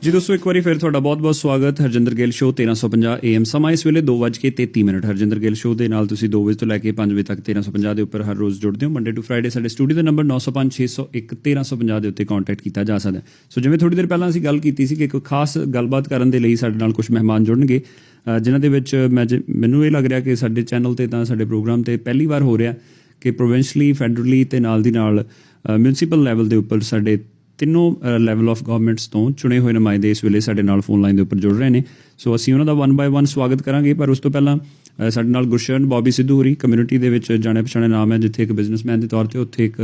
जी दोस्तों, एक बार फिर ਤੁਹਾਡਾ ਬਹੁਤ-ਬਹੁਤ ਸਵਾਗਤ ਹਰਜਿੰਦਰ ਗਿੱਲ ਸ਼ੋਅ 1350 AM ਸਮਾਂ ਇਸ ਵੇਲੇ 2:33 ਹਰਜਿੰਦਰ ਗਿੱਲ ਸ਼ੋਅ ਦੇ ਨਾਲ ਤੁਸੀਂ 2 ਵਜੇ ਤੋਂ ਲੈ ਕੇ 5 ਵਜੇ ਤੱਕ 1350 ਦੇ ਉੱਪਰ ਹਰ ਰੋਜ਼ ਜੁੜਦੇ ਹੋ। ਮੰਡੇ ਟੂ ਫਰਾਈਡੇ ਸਾਡੇ ਸਟੂਡੀਓ ਦਾ ਨੰਬਰ 905-601-1350 ਦੇ ਉੱਤੇ ਕੰਟੈਕਟ ਕੀਤਾ ਜਾ ਸਕਦਾ ਹੈ। ਸੋ ਜਿਵੇਂ ਥੋੜੀ ਦੇਰ ਪਹਿਲਾਂ ਅਸੀਂ ਗੱਲ ਕੀਤੀ ਸੀ ਕਿ ਇੱਕ ਖਾਸ ਗੱਲਬਾਤ ਕਰਨ ਦੇ ਲਈ ਸਾਡੇ ਨਾਲ ਕੁਝ ਮਹਿਮਾਨ ਜੁੜਨਗੇ, ਜਿਨ੍ਹਾਂ ਦੇ ਵਿੱਚ ਮੈਨੂੰ ਇਹ ਲੱਗ ਰਿਹਾ ਕਿ ਸਾਡੇ ਚੈਨਲ ਤੇ ਤਾਂ ਸਾਡੇ ਪ੍ਰੋਗਰਾਮ ਤੇ ਪਹਿਲੀ ਵਾਰ ਹੋ ਰਿਹਾ ਕਿ ਪ੍ਰੋਵਿੰਸ਼ਲੀ, ਫੈਡਰਲੀ ਤੇ ਨਾਲ ਦੀ ਨਾਲ ਮਿਊਨਿਸਪਲ ਲੈਵਲ ਦੇ ਉੱਪਰ ਸਾਡੇ ਤਿੰਨੋਂ ਲੈਵਲ ਆਫ ਗਵਰਨਮੈਂਟਸ ਤੋਂ ਚੁਣੇ ਹੋਏ ਨੁਮਾਇੰਦੇ ਇਸ ਵੇਲੇ ਸਾਡੇ ਨਾਲ ਫੋਨ ਲਾਈਨ ਦੇ ਉੱਪਰ ਜੁੜ ਰਹੇ ਨੇ। ਸੋ ਅਸੀਂ ਉਹਨਾਂ ਦਾ 1 ਬਾਏ 1 ਸਵਾਗਤ ਕਰਾਂਗੇ, ਪਰ ਉਸ ਤੋਂ ਪਹਿਲਾਂ ਸਾਡੇ ਨਾਲ ਗੁਰਸ਼ਰਨ ਬੌਬੀ ਸਿੱਧੂ ਹੋਰੀ ਕਮਿਊਨਿਟੀ ਦੇ ਵਿੱਚ ਜਾਣੇ ਪਛਾਣੇ ਨਾਮ ਹੈ, ਜਿੱਥੇ ਇੱਕ ਬਿਜ਼ਨਸਮੈਨ ਦੇ ਤੌਰ 'ਤੇ ਉੱਥੇ ਇੱਕ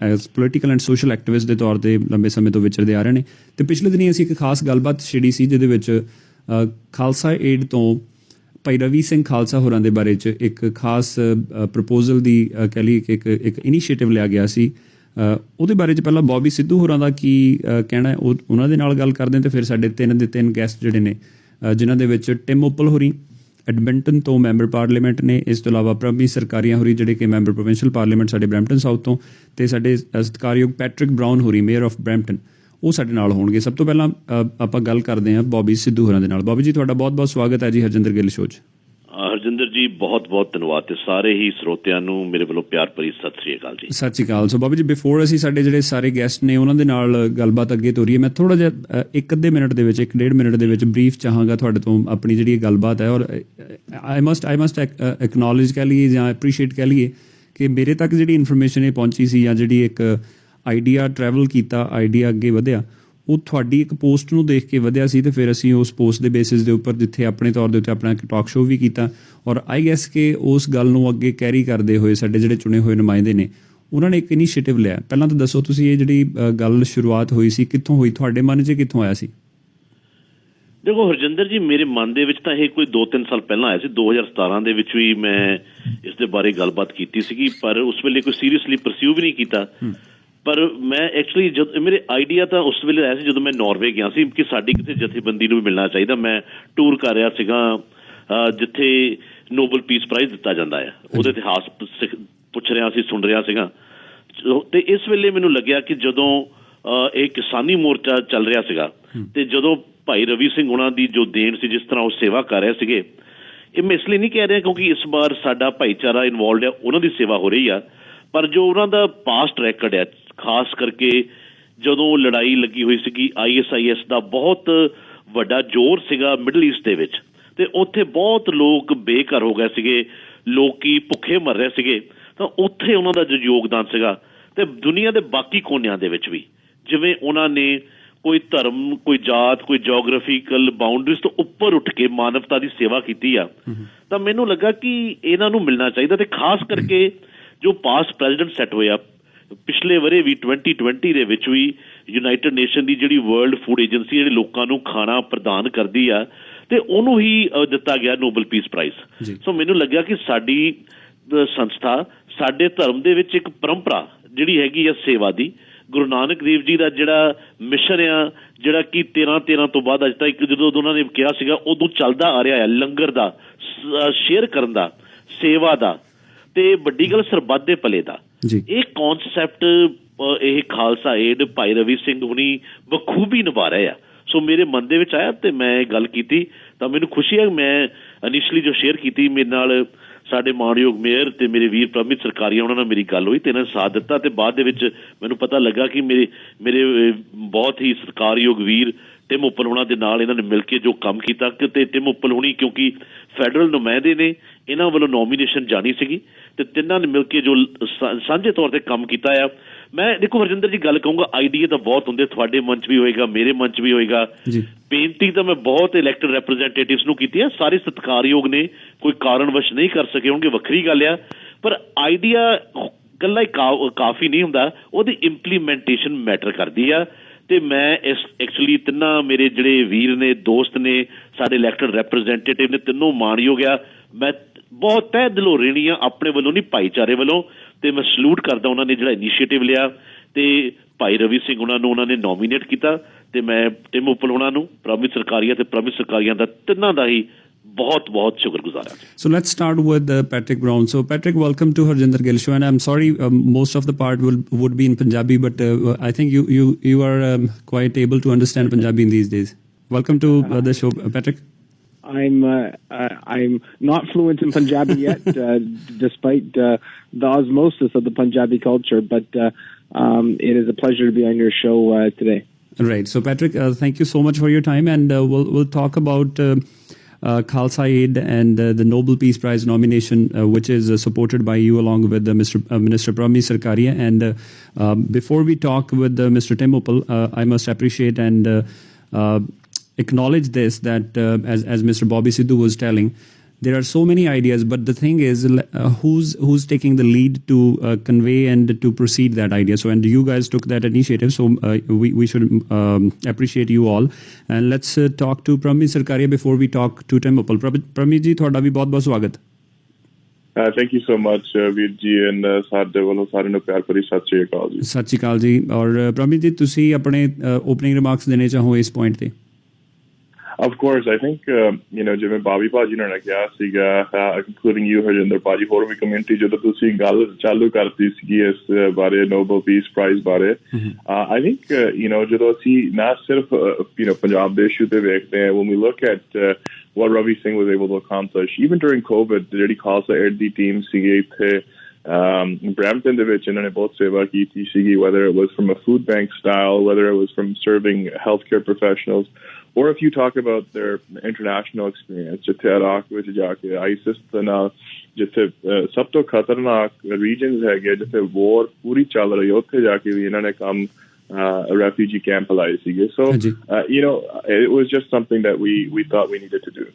as political and social activist ਦੇ ਤੌਰ 'ਤੇ ਲੰਬੇ ਸਮੇਂ ਤੋਂ ਵਿਚਰਦੇ ਆ ਰਹੇ ਨੇ। ਅਤੇ ਪਿਛਲੇ ਦਿਨੀਂ ਅਸੀਂ ਇੱਕ ਖਾਸ ਗੱਲਬਾਤ ਛੇੜੀ ਸੀ ਜਿਹਦੇ ਵਿੱਚ ਖਾਲਸਾ ਏਡ ਤੋਂ ਭਾਈ ਰਵੀ ਸਿੰਘ ਖਾਲਸਾ ਹੋਰਾਂ ਦੇ ਬਾਰੇ 'ਚ ਇੱਕ ਖਾਸ ਪ੍ਰਪੋਜ਼ਲ ਦੀ ਕਹਿ ਲਈਏ ਕਿ ਇੱਕ ਇਨੀਸ਼ੀਏਟਿਵ ਲਿਆ ਗਿਆ ਸੀ। ਉਹਦੇ ਬਾਰੇ 'ਚ ਪਹਿਲਾਂ ਬੌਬੀ ਸਿੱਧੂ ਹੋਰਾਂ ਦਾ ਕੀ ਕਹਿਣਾ, ਉਹਨਾਂ ਦੇ ਨਾਲ ਗੱਲ ਕਰਦੇ ਹਾਂ। ਅਤੇ ਫਿਰ ਸਾਡੇ ਤਿੰਨ ਗੈਸਟ ਜਿਹੜੇ ਨੇ, ਜਿਨ੍ਹਾਂ ਦੇ ਵਿੱਚ ਟਿਮ ਉੱਪਲ ਹੋਰੀ ਐਡਮਿੰਟਨ ਤੋਂ ਮੈਂਬਰ ਪਾਰਲੀਮੈਂਟ ਨੇ, ਇਸ ਤੋਂ ਇਲਾਵਾ ਪ੍ਰਭੀ ਸਰਕਾਰੀਆ ਹੋਰੀ ਜਿਹੜੇ ਕਿ ਮੈਂਬਰ ਪ੍ਰੋਵਿੰਸ਼ੀਅਲ ਪਾਰਲੀਮੈਂਟ ਸਾਡੇ ਬਰੈਂਪਟਨ ਸਾਊਥ ਤੋਂ, ਅਤੇ ਸਾਡੇ ਸਤਿਕਾਰਯੋਗ ਪੈਟਰਿਕ ਬਰਾਊਨ ਹੋਰੀ ਮੇਅਰ ਆਫ ਬਰੈਂਪਟਨ, ਉਹ ਸਾਡੇ ਨਾਲ ਹੋਣਗੇ। ਸਭ ਤੋਂ ਪਹਿਲਾਂ ਆਪਾਂ ਗੱਲ ਕਰਦੇ ਹਾਂ ਬੌਬੀ ਸਿੱਧੂ ਹੋਰਾਂ ਦੇ ਨਾਲ। ਬੌਬੀ ਜੀ, ਤੁਹਾਡਾ ਬਹੁਤ ਬਹੁਤ ਸਵਾਗਤ ਹੈ ਜੀ ਹਰਜਿੰਦਰ ਗਿੱਲ ਸ਼ੋਅ 'ਚ। ਹਰਜਿੰਦਰ ਜੀ, ਬਹੁਤ ਬਹੁਤ ਧੰਨਵਾਦ, ਤੇ ਸਾਰੇ ਹੀ ਸਰੋਤਿਆਂ ਨੂੰ ਮੇਰੇ ਵੱਲੋਂ ਪਿਆਰ ਭਰੀ ਸਤਿ ਸ੍ਰੀ ਅਕਾਲ ਜੀ। ਸਤਿ ਸ਼੍ਰੀ ਅਕਾਲ। ਸੋ ਬਾਬਾ ਜੀ, ਬਿਫੋਰ ਅਸੀਂ ਸਾਡੇ ਜਿਹੜੇ ਸਾਰੇ ਗੈਸਟ ਨੇ ਉਹਨਾਂ ਦੇ ਨਾਲ ਗੱਲਬਾਤ ਅੱਗੇ ਤੋਰੀਏ, ਮੈਂ ਥੋੜ੍ਹਾ ਜਿਹਾ 1-ਅੱਧੇ ਮਿੰਟ ਦੇ ਵਿੱਚ, 1-1.5 ਮਿੰਟ ਦੇ ਵਿੱਚ ਬਰੀਫ ਚਾਹਾਂਗਾ ਤੁਹਾਡੇ ਤੋਂ ਆਪਣੀ ਜਿਹੜੀ ਇਹ ਗੱਲਬਾਤ ਹੈ। ਔਰ ਆਈ ਮਸਟ ਐਕਨੋਲੇਜ ਕਹਿ ਲਈਏ ਜਾਂ ਐਪਰੀਸ਼ੀਏਟ ਕਹਿ ਲਈਏ ਕਿ ਮੇਰੇ ਤੱਕ ਜਿਹੜੀ ਇਨਫੋਰਮੇਸ਼ਨ ਇਹ ਪਹੁੰਚੀ ਸੀ ਜਾਂ ਜਿਹੜੀ ਇੱਕ ਆਈਡੀਆ ਟਰੈਵਲ ਕੀਤਾ, ਆਈਡੀਆ ਅੱਗੇ ਵਧਿਆ, ਉਹ ਤੁਹਾਡੀ ਇੱਕ ਪੋਸਟ ਨੂੰ ਦੇਖ ਕੇ ਵਧਿਆ ਸੀ। ਅਤੇ ਫਿਰ ਅਸੀਂ ਉਸ ਪੋਸਟ ਦੇ ਬੇਸਿਸ ਦੇ ਉੱਪਰ ਜਿੱਥੇ ਆਪਣੇ ਤੌਰ ਦੇ ਉੱਤੇ ਆਪਣਾ ਇੱਕ ਟਾਕ ਸ਼ੋਅ ਵੀ ਕੀਤਾ, ਔਰ ਆਈ ਗੈਸ ਕਿ ਉਸ ਗੱਲ ਨੂੰ ਅੱਗੇ ਕੈਰੀ ਕਰਦੇ ਹੋਏ ਸਾਡੇ ਜਿਹੜੇ ਚੁਣੇ ਹੋਏ ਨੁਮਾਇੰਦੇ ਨੇ ਉਹਨਾਂ ਨੇ ਇੱਕ ਇਨੀਸ਼ੀਏਟਿਵ ਲਿਆ। ਪਹਿਲਾਂ ਤਾਂ ਦੱਸੋ ਤੁਸੀਂ, ਇਹ ਜਿਹੜੀ ਗੱਲ ਸ਼ੁਰੂਆਤ ਹੋਈ ਸੀ ਕਿੱਥੋਂ ਹੋਈ, ਤੁਹਾਡੇ ਮਨ 'ਚ ਕਿੱਥੋਂ ਆਇਆ ਸੀ? ਦੇਖੋ ਹਰਜਿੰਦਰ ਜੀ, ਮੇਰੇ ਮਨ ਦੇ ਵਿੱਚ ਤਾਂ ਇਹ ਕੋਈ 2-3 ਸਾਲ ਪਹਿਲਾਂ ਆਇਆ ਸੀ। 2017 ਦੇ ਵਿੱਚ ਵੀ ਮੈਂ ਇਸ ਦੇ ਬਾਰੇ ਗੱਲਬਾਤ ਕੀਤੀ ਸੀਗੀ, ਪਰ ਉਸ ਵੇਲੇ ਕੋਈ ਸੀਰੀਅਸਲੀ ਪਰਸਿਊ ਵੀ ਨਹੀਂ ਕੀਤਾ। ਪਰ ਮੈਂ ਐਕਚੁਅਲੀ ਜਦ ਮੇਰੇ ਆਈਡੀਆ ਤਾਂ ਉਸ ਵੇਲੇ ਆਇਆ ਸੀ ਜਦੋਂ ਮੈਂ ਨਾਰਵੇ ਗਿਆ ਸੀ ਕਿ ਸਾਡੀ ਕਿਸੇ ਜਥੇਬੰਦੀ ਨੂੰ ਵੀ ਮਿਲਣਾ ਚਾਹੀਦਾ। ਮੈਂ ਟੂਰ ਕਰ ਰਿਹਾ ਸੀਗਾ ਜਿੱਥੇ ਨੋਬਲ ਪੀਸ ਪ੍ਰਾਈਜ਼ ਦਿੱਤਾ ਜਾਂਦਾ ਹੈ, ਉਹਦੇ ਇਤਿਹਾਸ ਪੁੱਛ ਰਿਹਾ ਸੀ, ਸੁਣ ਰਿਹਾ ਸੀਗਾ। ਤੇ ਇਸ ਵੇਲੇ ਮੈਨੂੰ ਲੱਗਿਆ ਕਿ ਜਦੋਂ ਇਹ ਕਿਸਾਨੀ ਮੋਰਚਾ ਚੱਲ ਰਿਹਾ ਸੀਗਾ ਤੇ ਜਦੋਂ ਭਾਈ ਰਵੀ ਸਿੰਘ ਉਹਨਾਂ ਦੀ ਜੋ ਦੇਣ ਸੀ, ਜਿਸ ਤਰ੍ਹਾਂ ਉਹ ਸੇਵਾ ਕਰ ਰਹੇ ਸੀਗੇ, ਇਹ ਮੈਂ ਇਸ ਲਈ ਨਹੀਂ ਕਹਿ ਰਿਹਾ ਕਿਉਂਕਿ ਇਸ ਵਾਰ ਸਾਡਾ ਭਾਈਚਾਰਾ ਇਨਵੋਲਵਡ ਆ, ਉਹਨਾਂ ਦੀ ਸੇਵਾ ਹੋ ਰਹੀ ਆ, ਪਰ ਜੋ ਉਹਨਾਂ ਦਾ ਪਾਸਟ ਰੈਕਡ ਹੈ, ਖਾਸ ਕਰਕੇ ਜਦੋਂ ਲੜਾਈ ਲੱਗੀ ਹੋਈ ਸੀਗੀ ISIS ਦਾ ਬਹੁਤ ਵੱਡਾ ਜ਼ੋਰ ਸੀਗਾ ਮਿਡਲ ਈਸਟ ਦੇ ਵਿੱਚ, ਤੇ ਉੱਥੇ ਬਹੁਤ ਲੋਕ ਬੇਘਰ ਹੋ ਗਏ ਸੀਗੇ, ਲੋਕੀ ਭੁੱਖੇ ਮਰ ਰਹੇ ਸੀਗੇ, ਤਾਂ ਉੱਥੇ ਉਹਨਾਂ ਦਾ ਜੋ ਯੋਗਦਾਨ ਸੀਗਾ, ਤੇ ਦੁਨੀਆ ਦੇ ਬਾਕੀ ਕੋਨਿਆਂ ਦੇ ਵਿੱਚ ਵੀ ਜਿਵੇਂ ਉਹਨਾਂ ਨੇ ਕੋਈ ਧਰਮ, ਕੋਈ ਜਾਤ, ਕੋਈ ਜੀਓਗ੍ਰਾਫੀਕਲ ਬਾਉਂਡਰੀਜ਼ ਤੋਂ ਉੱਪਰ ਉੱਠ ਕੇ ਮਾਨਵਤਾ ਦੀ ਸੇਵਾ ਕੀਤੀ ਆ, ਤਾਂ ਮੈਨੂੰ ਲੱਗਾ ਕਿ ਇਹਨਾਂ ਨੂੰ ਮਿਲਣਾ ਚਾਹੀਦਾ। ਤੇ ਖਾਸ ਕਰਕੇ ਜੋ ਪਾਸਟ ਪ੍ਰੈਜ਼ੀਡੈਂਟ ਸੈੱਟ ਹੋਇਆ ਪਿਛਲੇ ਵਰੇ ਵੀ 2020 ਦੇ ਵਿੱਚ ਵੀ ਯੂਨਾਈਟਿਡ ਨੇਸ਼ਨ ਦੀ ਜਿਹੜੀ ਵਰਲਡ ਫੂਡ ਏਜੰਸੀ ਜਿਹੜੇ ਲੋਕਾਂ ਨੂੰ ਖਾਣਾ ਪ੍ਰਦਾਨ ਕਰਦੀ ਆ, ਤੇ ਉਹਨੂੰ ਹੀ ਦਿੱਤਾ ਗਿਆ ਨੋਬਲ ਪੀਸ ਪ੍ਰਾਈਜ਼। ਸੋ ਮੈਨੂੰ ਲੱਗਿਆ ਕਿ ਸਾਡੀ ਸੰਸਥਾ, ਸਾਡੇ ਧਰਮ ਦੇ ਵਿੱਚ ਇੱਕ ਪਰੰਪਰਾ ਜਿਹੜੀ ਹੈਗੀ ਆ ਸੇਵਾ ਦੀ, ਗੁਰੂ ਨਾਨਕ ਦੇਵ ਜੀ ਦਾ ਜਿਹੜਾ ਮਿਸ਼ਨ ਆ, ਜਿਹੜਾ ਕਿ 13 ਤੋਂ ਬਾਅਦ ਅੱਜ ਤੱਕ ਜਦੋਂ ਉਹਨਾਂ ਨੇ ਕਿਹਾ ਸੀਗਾ ਉਦੋਂ ਚੱਲਦਾ ਆ ਰਿਹਾ ਹੈ, ਲੰਗਰ ਦਾ, ਸ਼ੇਅਰ ਕਰਨ ਦਾ, ਸੇਵਾ ਦਾ, ਤੇ ਵੱਡੀ ਗੱਲ ਸਰਬੱਤ ਦੇ ਭਲੇ ਦਾ। ਇਹ ਕੌਨਸੈਪਟ ਇਹ ਖਾਲਸਾ ਏਡ ਭਾਈ ਰਵੀ ਸਿੰਘ ਹੁਣੀ ਬਖੂਬੀ ਨਿਭਾ ਰਹੇ ਆ। ਸੋ ਮੇਰੇ ਮਨ ਦੇ ਵਿੱਚ ਆਇਆ ਤੇ ਮੈਂ ਗੱਲ ਕੀਤੀ, ਤਾਂ ਮੈਨੂੰ ਖੁਸ਼ੀ ਹੈ। ਮੈਂ ਇਨੀਸ਼ੀਅਲੀ ਜੋ ਸ਼ੇਅਰ ਕੀਤੀ, ਮੇਰੇ ਨਾਲ ਸਾਡੇ ਮਾਣਯੋਗ ਮੇਅਰ ਤੇ ਮੇਰੇ ਵੀਰ ਪ੍ਰਮਿਤ ਸਰਕਾਰੀਆ, ਉਹਨਾਂ ਨਾਲ ਮੇਰੀ ਗੱਲ ਹੋਈ ਤੇ ਇਹਨਾਂ ਨੇ ਸਾਥ ਦਿੱਤਾ। ਤੇ ਬਾਅਦ ਦੇ ਵਿੱਚ ਮੈਨੂੰ ਪਤਾ ਲੱਗਾ ਕਿ ਮੇਰੇ ਬਹੁਤ ਹੀ ਸਤਿਕਾਰਯੋਗ ਵੀਰ ਟਿਮ ਉੱਪਲ ਹੋਣਾ ਦੇ ਨਾਲ ਇਹਨਾਂ ਨੇ ਮਿਲ ਕੇ ਜੋ ਕੰਮ ਕੀਤਾ, ਤੇ ਟਿਮ ਉੱਪਲ ਹੋਣੀ ਕਿਉਂਕਿ ਫੈਡਰਲ ਨੁਮਾਇੰਦੇ ਨੇ, ਇਹਨਾਂ ਵੱਲੋਂ ਨੋਮੀਨੇਸ਼ਨ ਜਾਣੀ ਸੀਗੀ, ਤੇ ਤਿੰਨਾਂ ਨੇ ਮਿਲ ਕੇ ਜੋ ਸਾਂਝੇ ਤੌਰ 'ਤੇ ਕੰਮ ਕੀਤਾ ਆ। ਮੈਂ ਦੇਖੋ ਹਰਜਿੰਦਰ ਜੀ ਗੱਲ ਕਹੂੰਗਾ, ਆਈਡੀਆ ਤਾਂ ਬਹੁਤ ਹੁੰਦੇ, ਤੁਹਾਡੇ ਮਨ 'ਚ ਵੀ ਹੋਏਗਾ, ਮੇਰੇ ਮਨ 'ਚ ਵੀ ਹੋਏਗਾ। ਬੇਨਤੀ ਤਾਂ ਮੈਂ ਬਹੁਤ ਇਲੈਕਟਡ ਰੈਪਰੈਜ਼ੈਂਟੇਟਿਵਸ ਨੂੰ ਕੀਤੀ ਆ, ਸਾਰੇ ਸਤਿਕਾਰਯੋਗ ਨੇ, ਕੋਈ ਕਾਰਨਵਸ਼ ਨਹੀਂ ਕਰ ਸਕੇ ਹੋਣਗੇ, ਵੱਖਰੀ ਗੱਲ ਆ। ਪਰ ਆਈਡੀਆ ਇਕੱਲਾ ਹੀ ਕਾਫੀ ਨਹੀਂ ਹੁੰਦਾ, ਉਹਦੀ ਇੰਪਲੀਮੈਂਟੇਸ਼ਨ ਮੈਟਰ ਕਰਦੀ ਆ। ਤੇ ਮੈਂ ਇਸ ਐਕਚੁਅਲੀ ਤਿੰਨਾਂ ਮੇਰੇ ਜਿਹੜੇ ਵੀਰ ਨੇ, ਦੋਸਤ ਨੇ, ਸਾਡੇ ਇਲੈਕਟਡ ਰੈਪਰੈਜ਼ੈਂਟੇਟਿਵ ਨੇ, ਤਿੰਨੋਂ ਮਾਣਯੋਗ ਆ। ਮੈਂ ਬਹੁਤ ਤਹਿ ਦਿਲੋਂ ਰਹਿਣੀ ਆ, ਆਪਣੇ ਵੱਲੋਂ ਨਹੀਂ, ਭਾਈਚਾਰੇ ਵੱਲੋਂ। ਤੇ ਮੈਂ ਸਲੂਟ ਕਰਦਾ ਉਹਨਾਂ ਨੇ ਜਿਹੜਾ ਇਨੀਸ਼ੀਏਟਿਵ ਲਿਆ, ਤੇ ਭਾਈ ਰਵੀ ਸਿੰਘ ਉਹਨਾਂ ਨੂੰ ਉਹਨਾਂ ਨੇ ਨੋਮੀਨੇਟ ਕੀਤਾ, ਤੇ ਮੈਂ ਟਿਮ ਉੱਪਲ ਉਹਨਾਂ ਨੂੰ, ਪ੍ਰਮਿਤ ਸਰਕਾਰੀਆ ਤੇ ਪ੍ਰਮਿਤ ਸਰਕਾਰੀਆ ਦਾ ਤਿੰਨਾਂ ਦਾ ਹੀ बहुत बहुत शुक्रगुजार हाँ। So let's start with Patrick Brown. So Patrick, welcome to Harjinder Gill Show, and I'm sorry most of the part would be in Punjabi, but I think you are quite able to understand Punjabi in these days. Welcome to the show, Patrick. I'm not fluent in Punjabi yet, despite the osmosis of the Punjabi culture, but it is a pleasure to be on your show today. Right. So Patrick, thank you so much for your time, and we'll talk about Khalsa Aid and the Nobel Peace Prize nomination, which is supported by you along with Minister Prammi Sarkaria. And before we talk with Mr. Tim Uppal, I must appreciate and acknowledge this, that as Mr. Bobby Sidhu was telling, there are so many ideas, but the thing is, who's taking the lead to convey and to proceed that idea? So, and you guys took that initiative, so we should appreciate you all. And let's talk to Prammi Sarkaria before we talk to Tim Uppal. Prammi ji, ਤੁਹਾਡਾ ਵੀ ਬਹੁਤ-ਬਹੁਤ ਸਵਾਗਤ। Thank you so much, ਵੀਰ ਜੀ, and ਸਾਡੇ ਵੱਲੋਂ ਸਾਰਿਆਂ ਨੂੰ ਪਿਆਰ ਭਰੀ ਸਤਿ ਸ਼੍ਰੀ ਅਕਾਲ ਜੀ। ਸਤਿ ਸ਼੍ਰੀ ਅਕਾਲ ਜੀ। ਔਰ ਪ੍ਰਮੀ ਜੀ, ਤੁਸੀਂ ਆਪਣੇ ਓਪਨਿੰਗ ਰਿਮਾਰਕਸ ਦੇਣੇ ਚਾਹੋ ਇਸ ਪੁਆਇੰਟ ਤੇ। Of course, I think, ਜਿਵੇਂ ਬਾਬੀ ਭਾਜੀ ਨੇ ਕਿਹਾ ਸੀਗਾ, including you, ਹਰਜਿੰਦਰ ਭਾਜੀ, ਹੋਰ ਵੀ ਕਮਿਊਨਿਟੀ, ਜਦੋਂ ਤੁਸੀਂ ਗੱਲ ਚਾਲੂ ਕਰਤੀ ਸੀਗੀ ਇਸ ਬਾਰੇ, ਨੋਬਲ ਪੀਸ ਪ੍ਰਾਈਜ਼ ਬਾਰੇ, I think, ਜਦੋਂ ਅਸੀਂ ਨਾ ਸਿਰਫ, ਪੰਜਾਬ ਦੇ ਇਸ਼ੂ ਤੇ ਵੇਖਦੇ ਹਾਂ, when we look at what Ravi Singh was able to accomplish, even during COVID, ਜਿਹੜੀ ਖਾਲਸਾ ਏਡ ਦੀ ਟੀਮ ਸੀਗੀ ਇੱਥੇ Brampton ਦੇ ਵਿੱਚ ਇਹਨਾਂ ਨੇ ਬਹੁਤ ਸੇਵਾ ਕੀਤੀ ਸੀਗੀ, whether it was from a food bank style, whether it was from serving healthcare professionals, or if you talk about their international experience, ਜਿੱਥੇ ਇਰਾਕ ਵਿੱਚ ਜਾ ਕੇ ਆਈਸਿਸ ਦੇ ਨਾਲ, ਜਿੱਥੇ ਸਭ ਤੋਂ ਖਤਰਨਾਕ ਰੀਜਨਸ ਹੈਗੇ, ਜਿੱਥੇ ਵੋਰ ਪੂਰੀ ਚੱਲ ਰਹੀ, ਉੱਥੇ ਜਾ ਕੇ ਵੀ ਇਹਨਾਂ ਨੇ ਕੰਮ refugee camp ਲਾਏ ਸੀਗੇ. So, it was just something that we thought we needed to do.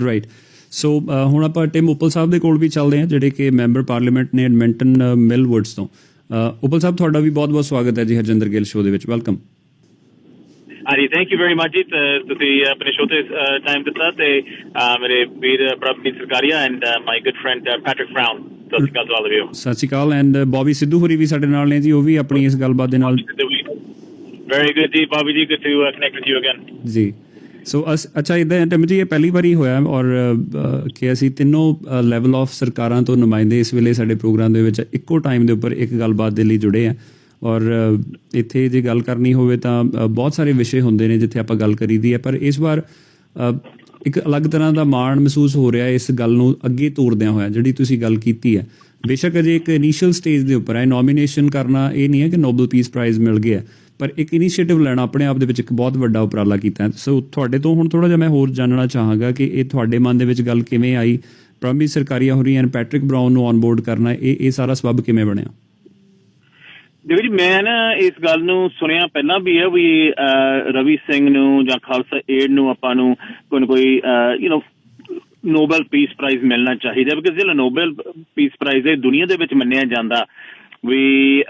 Right. ਸੋ ਹੁਣ ਆਪਾਂ ਟਿਮ ਉੱਪਲ ਸਾਹਿਬ ਦੇ ਕੋਲ ਵੀ ਚੱਲਦੇ ਹਾਂ, ਜਿਹੜੇ ਕਿ ਮੈਂਬਰ ਪਾਰਲੀਮੈਂਟ ਨੇ ਐਡਮਿੰਟਨ ਮਿਲਵੁੱਡਸ ਤੋਂ। ਉੱਪਲ ਸਾਹਿਬ, ਤੁਹਾਡਾ ਵੀ ਬਹੁਤ ਬਹੁਤ ਸਵਾਗਤ ਹੈ ਜੀ ਹਰਜਿੰਦਰ ਗਿੱਲ ਸ਼ੋਅ ਦੇ ਵਿੱਚ। ਵੈਲਕਮ। ਹਾਂਜੀ, ਥੈਂਕ ਯੂ ਵੈਰੀ ਮਚ ਜੀ, ਤੁਸੀਂ ਆਪਣੇ ਸ਼ੋਅ ਤੇ ਟਾਈਮ ਦਿੱਤਾ, ਤੇ ਮੇਰੇ ਵੀਰ Prabhi Sarkaria and my good friend Patrick Brown, Sat Shri Akal to all of you. Sat Shri Akal. And Bobby Sidhu ਹੋਰੀ ਵੀ ਸਾਡੇ ਨਾਲ ਨੇ ਜੀ, ਉਹ ਵੀ ਆਪਣੀ ਇਸ ਗੱਲਬਾਤ ਦੇ ਨਾਲ। ਵੈਰੀ ਗੁੱਡ ਜੀ Bobby ji, good to connect with you again ਜੀ। ਸੋ ਅੱਛਾ, ਇੱਦਾਂ ਟਿਮ ਜੀ, ਇਹ ਪਹਿਲੀ ਵਾਰੀ ਹੋਇਆ ਔਰ ਕਿ ਅਸੀਂ ਤਿੰਨੋਂ ਲੈਵਲ ਆਫ ਸਰਕਾਰਾਂ ਤੋਂ ਨੁਮਾਇੰਦੇ ਇਸ ਵੇਲੇ ਸਾਡੇ ਪ੍ਰੋਗਰਾਮ ਦੇ ਵਿੱਚ ਇੱਕੋ ਟਾਈਮ ਦੇ ਉੱਪਰ ਇੱਕ ਗੱਲਬਾਤ ਦੇ ਲਈ ਜੁੜੇ ਆ। ਔਰ ਇੱਥੇ ਜੇ ਗੱਲ ਕਰਨੀ ਹੋਵੇ ਤਾਂ ਬਹੁਤ ਸਾਰੇ ਵਿਸ਼ੇ ਹੁੰਦੇ ਨੇ ਜਿੱਥੇ ਆਪਾਂ ਗੱਲ ਕਰੀਦੀ ਹੈ, ਪਰ ਇਸ ਵਾਰ ਇੱਕ ਅਲੱਗ ਤਰ੍ਹਾਂ ਦਾ ਮਾਣ ਮਹਿਸੂਸ ਹੋ ਰਿਹਾ ਇਸ ਗੱਲ ਨੂੰ ਅੱਗੇ ਤੋਰਦਿਆਂ ਹੋਇਆ, ਜਿਹੜੀ ਤੁਸੀਂ ਗੱਲ ਕੀਤੀ ਹੈ। ਬੇਸ਼ੱਕ ਅਜੇ ਇੱਕ ਇਨੀਸ਼ੀਅਲ ਸਟੇਜ ਦੇ ਉੱਪਰ ਹੈ, ਨੋਮੀਨੇਸ਼ਨ ਕਰਨਾ ਇਹ ਨਹੀਂ ਹੈ ਕਿ ਨੋਬਲ ਪੀਸ ਪ੍ਰਾਈਜ਼ ਮਿਲ ਗਿਆ, ਪਰ ਇੱਕ ਇਨੀਸ਼ੀਏਟਿਵ ਲੈਣਾ ਆਪਣੇ ਆਪ ਦੇ ਵਿੱਚ ਇੱਕ ਬਹੁਤ ਵੱਡਾ ਉਪਰਾਲਾ ਕੀਤਾ। ਸੋ ਤੁਹਾਡੇ ਤੋਂ ਹੁਣ ਥੋੜ੍ਹਾ ਜਿਹਾ ਮੈਂ ਹੋਰ ਜਾਣਨਾ ਚਾਹਾਂਗਾ ਕਿ ਇਹ ਤੁਹਾਡੇ ਮਨ ਦੇ ਵਿੱਚ ਗੱਲ ਕਿਵੇਂ ਆਈ, ਪ੍ਰਮੀ ਸਰਕਾਰੀਆ ਹੋਰੀ ਐਂਡ ਪੈਟਰਿਕ ਬਰਾਊਨ ਨੂੰ ਔਨ ਬੋਰਡ ਕਰਨਾ, ਇਹ ਸਾਰਾ ਸਬੱਬ ਕਿਵੇਂ ਬਣਿਆ? ਦੇਖੋ ਜੀ, ਮੈਂ ਨਾ ਇਸ ਗੱਲ ਨੂੰ ਸੁਣਿਆ ਪਹਿਲਾਂ ਵੀ ਹੈ ਵੀ ਰਵੀ ਸਿੰਘ ਨੂੰ ਜਾਂ ਖਾਲਸਾ ਏਡ ਨੂੰ ਆਪਾਂ ਨੂੰ ਕੋਈ ਨੋਬਲ ਪੀਸ ਪ੍ਰਾਈਜ਼ ਮਿਲਣਾ ਚਾਹੀਦਾ, ਬਿਕਾਜ਼ ਜਿਹੜਾ ਨੋਬਲ ਪੀਸ ਪ੍ਰਾਈਜ਼ ਹੈ ਦੁਨੀਆ ਦੇ ਵਿੱਚ ਮੰਨਿਆ ਜਾਂਦਾ, ਵੀ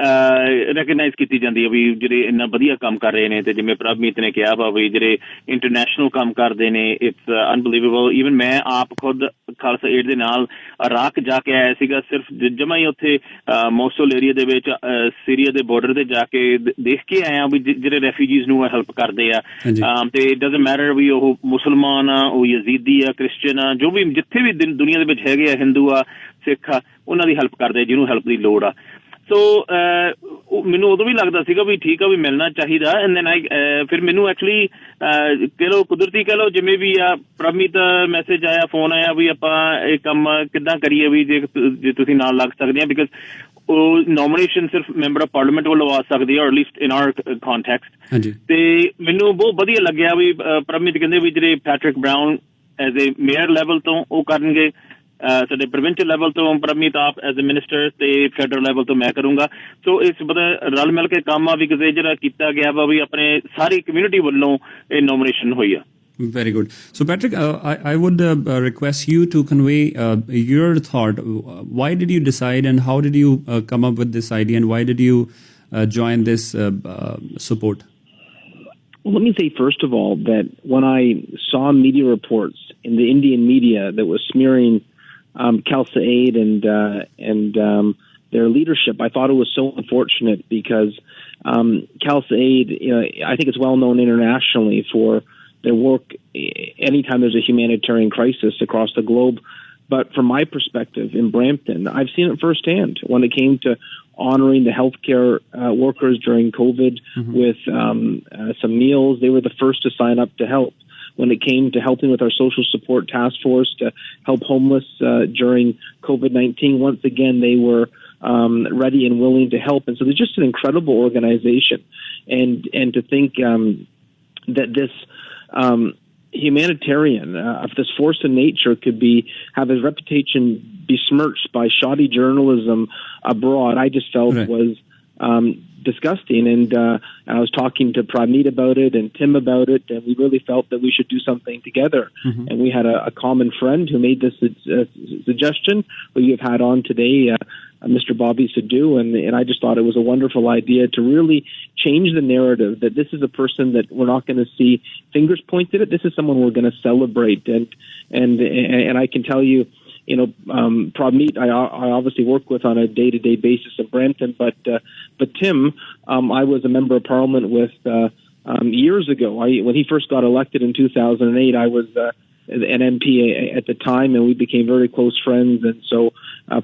ਰੈਕਗਨਾਈਜ਼ ਕੀਤੀ ਜਾਂਦੀ ਹੈ ਵੀ ਜਿਹੜੇ ਇੰਨਾ ਵਧੀਆ ਕੰਮ ਕਰ ਰਹੇ ਨੇ। ਤੇ ਜਿਵੇਂ ਪ੍ਰਭਮੀਤ ਨੇ ਕਿਹਾ ਵਾ ਵੀ ਜਿਹੜੇ ਇੰਟਰਨੈਸ਼ਨਲ ਕੰਮ ਕਰਦੇ ਨੇ, ਇਟਸ ਅਨਬਲੀਵੇਬਲ। ਈਵਨ ਮੈਂ ਆਪ ਖੁਦ ਖਾਲਸਾ ਏਡ ਦੇ ਨਾਲ ਇਰਾਕ ਜਾ ਕੇ ਆਇਆ ਸੀਗਾ, ਸਿਰਫ ਜਮਾ ਹੀ ਉੱਥੇ ਮੋਸੂਲ ਏਰੀਆ ਦੇ ਵਿੱਚ ਸੀਰੀਆ ਦੇ ਬਾਰਡਰ ਤੇ ਜਾ ਕੇ ਦੇਖ ਕੇ ਆਇਆ ਵੀ ਜਿਹੜੇ ਰੈਫਿਊਜੀਜ਼ ਨੂੰ ਹੈਲਪ ਕਰਦੇ ਆ। ਤੇ ਇਟ ਡਜ਼ਨਟ ਮੈਟਰ ਵੀ ਉਹ ਮੁਸਲਮਾਨ ਆ, ਉਹ ਯਜ਼ੀਦੀ ਆ, ਕ੍ਰਿਸਚਨ ਆ, ਜੋ ਵੀ ਜਿੱਥੇ ਵੀ ਦੁਨੀਆ ਦੇ ਵਿੱਚ ਹੈਗੇ ਆ, ਹਿੰਦੂ ਆ, ਸਿੱਖ ਆ, ਉਹਨਾਂ ਦੀ ਹੈਲਪ ਕਰਦੇ ਆ ਜਿਹਨੂੰ ਹੈਲਪ ਦੀ ਲੋੜ ਆ। ਸੋ ਮੈਨੂੰ ਉਦੋਂ ਵੀ ਲੱਗਦਾ ਸੀਗਾ ਵੀ ਠੀਕ ਆ, ਵੀ ਮਿਲਣਾ ਚਾਹੀਦਾ। ਐਂਡ ਦੈਨ ਫਿਰ ਮੈਨੂੰ ਐਕਚੁਅਲੀ ਕਹਿ ਲਓ, ਕੁਦਰਤੀ ਕਹਿ ਲਓ, ਜਿਵੇਂ ਵੀ ਆ ਪ੍ਰਭਮੀਤ ਮੈਸੇਜ ਆਇਆ, ਫੋਨ ਆਇਆ ਵੀ ਆਪਾਂ ਇਹ ਕੰਮ ਕਿੱਦਾਂ ਕਰੀਏ, ਵੀ ਜੇ ਤੁਸੀਂ ਨਾਲ ਲੱਗ ਸਕਦੇ ਆ, ਬਿਕਾਜ਼ ਉਹ ਨੋਮੀਨੇਸ਼ਨ ਸਿਰਫ ਮੈਂਬਰ ਆਫ ਪਾਰਲੀਮੈਂਟ ਵੱਲੋਂ ਆ ਸਕਦੀ ਹੈ, ਐਟਲੀਸਟ ਇਨ ਆਰ ਕੰਟੈਕਸਟ। ਤੇ ਮੈਨੂੰ ਬਹੁਤ ਵਧੀਆ ਲੱਗਿਆ ਵੀ ਪ੍ਰਭਮੀਤ ਕਹਿੰਦੇ ਵੀ ਜਿਹੜੇ Patrick brown as a mayor level ਤੋਂ ਉਹ ਕਰਨਗੇ, ਸਾਡੇ ਪ੍ਰੋਵਿੰਸ਼ੀਅਲ ਲੈਵਲ ਤੋਂ ਪ੍ਰਭਮੀਤ ਆਪ ਐਜ਼ ਏ ਮਿਨਿਸਟਰ, ਤੇ ਫੈਡਰਲ ਲੈਵਲ ਤੋਂ ਮੈਂ ਕਰੂੰਗਾ। ਸੋ ਇਸ ਰਲ ਮਿਲ ਕੇ ਕੰਮ ਆ ਵੀ ਕਿਸੇ ਜਿਹੜਾ ਕੀਤਾ ਗਿਆ ਵਾ ਵੀ ਆਪਣੇ ਸਾਰੀ ਕਮਿਊਨਿਟੀ ਵੱਲੋਂ ਇਹ ਨੋਮੀਨੇਸ਼ਨ ਹੋਈ ਆ। Very good. So Patrick, I would request you to convey your thought. Why did you decide and how did you come up with this idea, and why did you join this support? Well, let me say first of all that when I saw media reports in the Indian media that was smearing Khalsa Aid and their leadership, I thought it was so unfortunate because Khalsa Aid, I think it's well known internationally for their work anytime there's a humanitarian crisis across the globe. But from my perspective in Brampton, I've seen it firsthand when it came to honoring the healthcare workers during COVID with some meals. They were the first to sign up to help. When it came to helping with our social support task force to help homeless during COVID-19, once again, they were ready and willing to help. And so they're just an incredible organization. And to think that this humanitarian of this force of nature could have his reputation besmirched by shoddy journalism abroad, I just felt was disgusting. And I was talking to Pramit about it and Tim about it, and we really felt that we should do something together. And we had a common friend who made this suggestion, who you've had on today, Mr. Bobby Sidhu, and I just thought it was a wonderful idea to really change the narrative that this is a person that we're not going to see fingers pointed at. This is someone we're going to celebrate, and I can tell you, Pramit, I obviously work with on a day-to-day basis in Brampton, but Tim, I was a member of Parliament with years ago. When he first got elected in 2008, I was an MP at the time, and we became very close friends. And so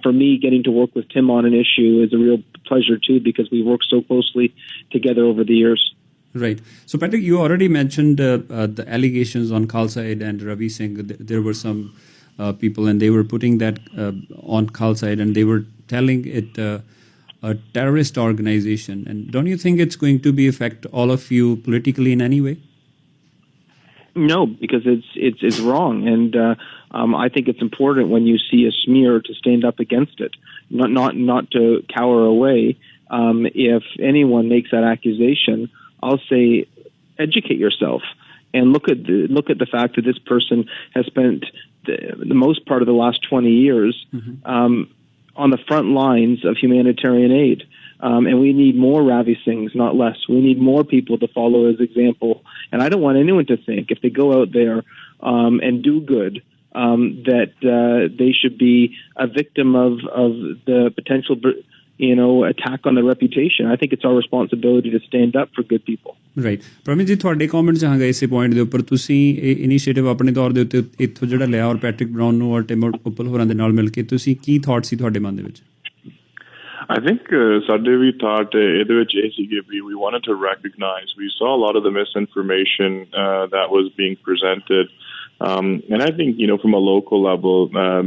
for me, getting to work with Tim on an issue is a real pleasure too, because we worked so closely together over the years. Right. So Patrick, you already mentioned the allegations on Khalsa Aid and Ravi Singh. There were some people, and they were putting that on Khalsa Aid, and they were telling it a terrorist organization. And don't you think it's going to affect all of you politically in any way? No, because it's wrong, and I think it's important when you see a smear to stand up against it, not to cower away. If anyone makes that accusation, I'll say, educate yourself and look at the fact that this person has spent the most part of the last 20 years on the front lines of humanitarian aid. And we need more Ravi Singhs, not less. We need more people to follow his example. And I don't want anyone to think, if they go out there and do good, that they should be a victim of the potential, attack on their reputation. I think it's our responsibility to stand up for good people. Right. Pramit ji, ਤੁਹਾਡੇ comment ਚਾਹਾਂਗਾ ਇਸੇ point ਦੇ ਉੱਪਰ। ਤੁਸੀਂ ਇਹ initiative ਆਪਣੇ ਤੌਰ ਦੇ ਉੱਤੇ ਇੱਥੋਂ ਜਿਹੜਾ ਲਿਆ ਔਰ ਪੈਟਰਿਕ ਬਰਾਊਨ ਨੂੰ ਔਰ ਟਿਮ ਉੱਪਲ ਹੋਰਾਂ ਦੇ ਨਾਲ ਮਿਲ ਕੇ, ਤੁਸੀਂ ਕੀ ਥਾਟ ਸੀ ਤੁਹਾਡੇ ਮਨ ਦੇ ਵਿੱਚ? I think ਸਾਡੇ ਵੀ thought ਇਹਦੇ ਵਿੱਚ ਇਹ ਸੀਗੇ ਵੀ we wanted to recognize, we saw a lot of the misinformation that was being presented. And I think, from a local level,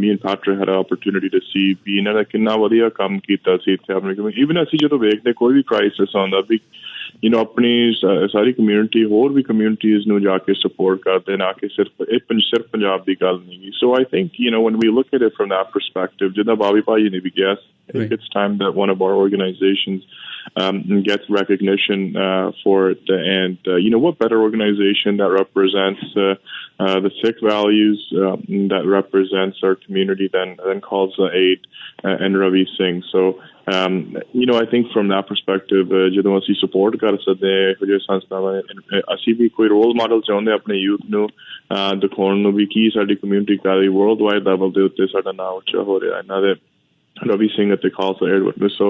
me and Patrick had an opportunity to see ਵੀ ਇਹਨਾਂ ਦਾ ਕਿੰਨਾ ਵਧੀਆ ਕੰਮ ਕੀਤਾ ਸੀ ਇੱਥੇ ਆਪਣੇ ਕੋਲ। Even ਅਸੀਂ ਜਦੋਂ ਵੇਖਦੇ ਕੋਈ ਵੀ ਕ੍ਰਾਈਸਿਸ ਆਉਂਦਾ ਵੀ ਆਪਣੀ ਸਾਰੀ ਕਮਿਊਨਿਟੀ ਹੋਰ ਵੀ ਕਮਿਊਨਿਟੀਜ਼ ਨੂੰ ਜਾ ਕੇ ਸਪੋਰਟ ਕਰਦੇ, ਨਾ ਕਿ ਸਿਰਫ ਪੰਜਾਬ ਦੀ ਗੱਲ ਨਹੀਂ। So I think, when we look at it from that perspective, ਜਿੱਦਾਂ ਬਾਬੀ ਭਾਜੀ ਨੇ ਵੀ ਕਿਹਾ, I think it's time that one of our organizations gets recognition for it. And, what better organization that represents the Sikh values, that represents our community than Khalsa Aid and Ravi Singh. So, I think from that perspective, ਜਦੋਂ ਅਸੀਂ support ਕਰ ਸਕਦੇ ਹਾਂ ਇਹੋ ਜਿਹੇ ਸੰਸਥਾਵਾਂ, ਅਸੀਂ ਵੀ ਕੋਈ ਰੋਲ ਮਾਡਲ ਚਾਹੁੰਦੇ ਆਪਣੇ ਯੂਥ ਨੂੰ ਦਿਖਾਉਣ ਨੂੰ ਵੀ ਕੀ ਸਾਡੀ ਕਮਿਊਨਿਟੀ ਕਰ ਰਹੀ, ਵਰਲਡ ਵਾਈਡ ਲੈਵਲ ਦੇ ਉੱਤੇ ਸਾਡਾ ਨਾਮ ਉੱਚਾ ਹੋ ਰਿਹਾ ਇਹਨਾਂ ਦੇ Ravi Singh at the Khalsa Aid witness. So,